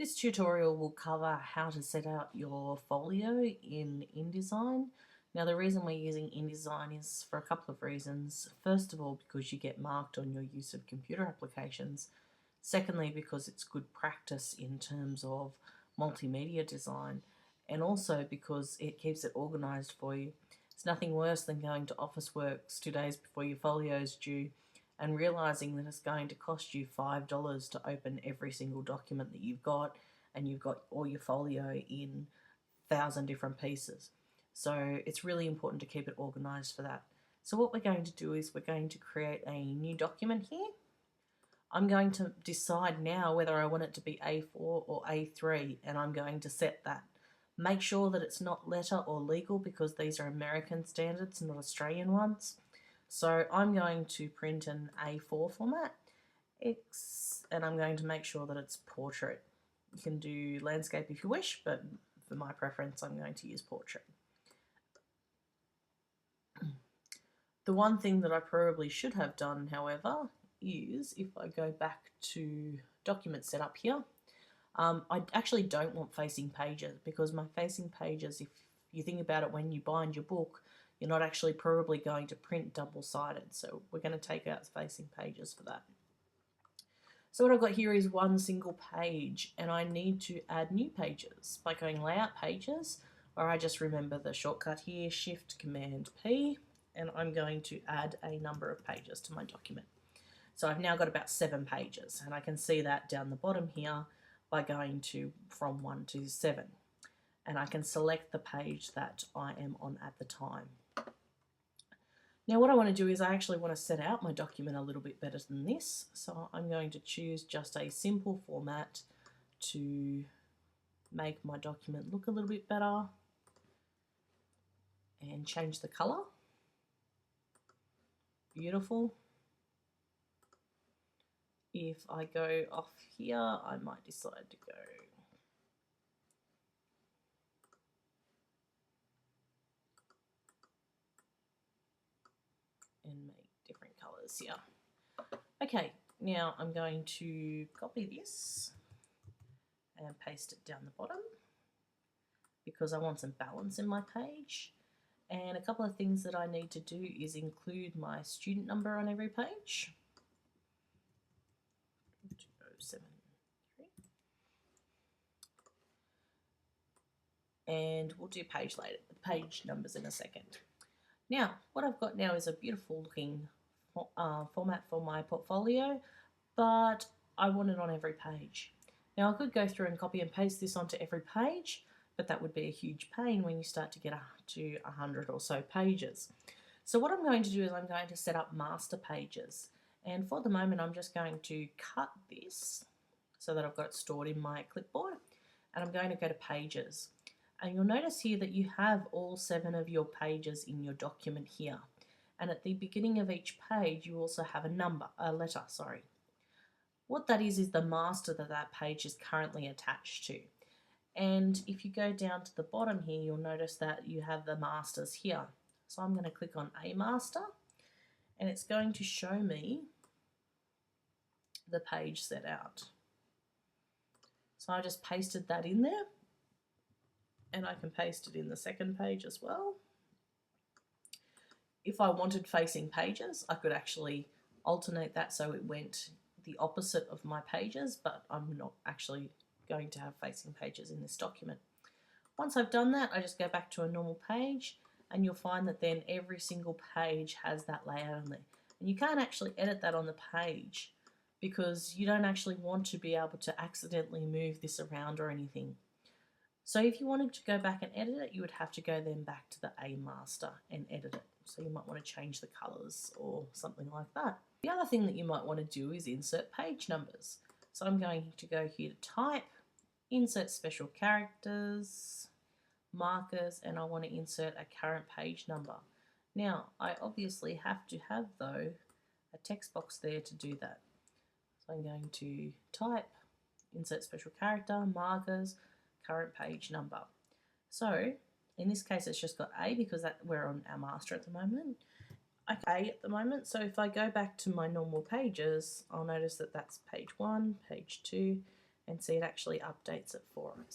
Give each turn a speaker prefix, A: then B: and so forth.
A: This tutorial will cover how to set out your folio in InDesign. Now the reason we're using InDesign is for a couple of reasons. First of all, because you get marked on your use of computer applications. Secondly, because it's good practice in terms of multimedia design, and also because it keeps it organised for you. It's nothing worse than going to Officeworks 2 days before your folio is due and realizing that it's going to cost you $5 to open every single document that you've got, and you've got all your folio in 1,000 different pieces. So it's really important to keep it organized for that. So what we're going to do is we're going to create a new document here. I'm going to decide now whether I want it to be A4 or A3, and I'm going to set that. Make sure that it's not letter or legal, because these are American standards, not Australian ones. So I'm going to print an A4 format, and I'm going to make sure that it's portrait. You can do landscape if you wish, but for my preference, I'm going to use portrait. The one thing that I probably should have done, however, is if I go back to document setup here, I actually don't want facing pages, because my facing pages, if you think about it, when you bind your book, you're not actually probably going to print double-sided. So we're going to take out facing pages for that. So what I've got here is one single page, and I need to add new pages by going layout pages, or I just remember the shortcut here, Shift Command P, and I'm going to add a number of pages to my document. So I've now got about 7 pages, and I can see that down the bottom here by going from 1 to 7. And I can select the page that I am on at the time. Now what I want to do is I actually want to set out my document a little bit better than this. So I'm going to choose just a simple format to make my document look a little bit better, and change the color. Beautiful. If I go off here, I might decide to go and make different colors here. Okay, now I'm going to copy this and paste it down the bottom, because I want some balance in my page. And a couple of things that I need to do is include my student number on every page. 2073. And we'll do page numbers in a second. Now, what I've got now is a beautiful looking format for my portfolio, but I want it on every page. Now I could go through and copy and paste this onto every page, but that would be a huge pain when you start to get to 100 or so pages. So what I'm going to do is I'm going to set up master pages, and for the moment I'm just going to cut this so that I've got it stored in my clipboard, and I'm going to go to pages. And you'll notice here that you have all 7 of your pages in your document here. And at the beginning of each page, you also have a letter. What that is the master that page is currently attached to. And if you go down to the bottom here, you'll notice that you have the masters here. So I'm going to click on a master, and it's going to show me the page set out. So I just pasted that in there, and I can paste it in the second page as well. If I wanted facing pages, I could actually alternate that so it went the opposite of my pages, but I'm not actually going to have facing pages in this document. Once I've done that, I just go back to a normal page, and you'll find that then every single page has that layout on there. And you can't actually edit that on the page, because you don't actually want to be able to accidentally move this around or anything. So if you wanted to go back and edit it, you would have to go then back to the A master and edit it. So you might want to change the colors or something like that. The other thing that you might want to do is insert page numbers. So I'm going to go here to type, insert special characters, markers, and I want to insert a current page number. Now I obviously have to have, though, a text box there to do that. So I'm going to type, insert special character, markers, current page number. So in this case it's just got A, because we're on our master at the moment. A at the moment, so if I go back to my normal pages, I'll notice that that's page 1, page 2, and see it actually updates it for us.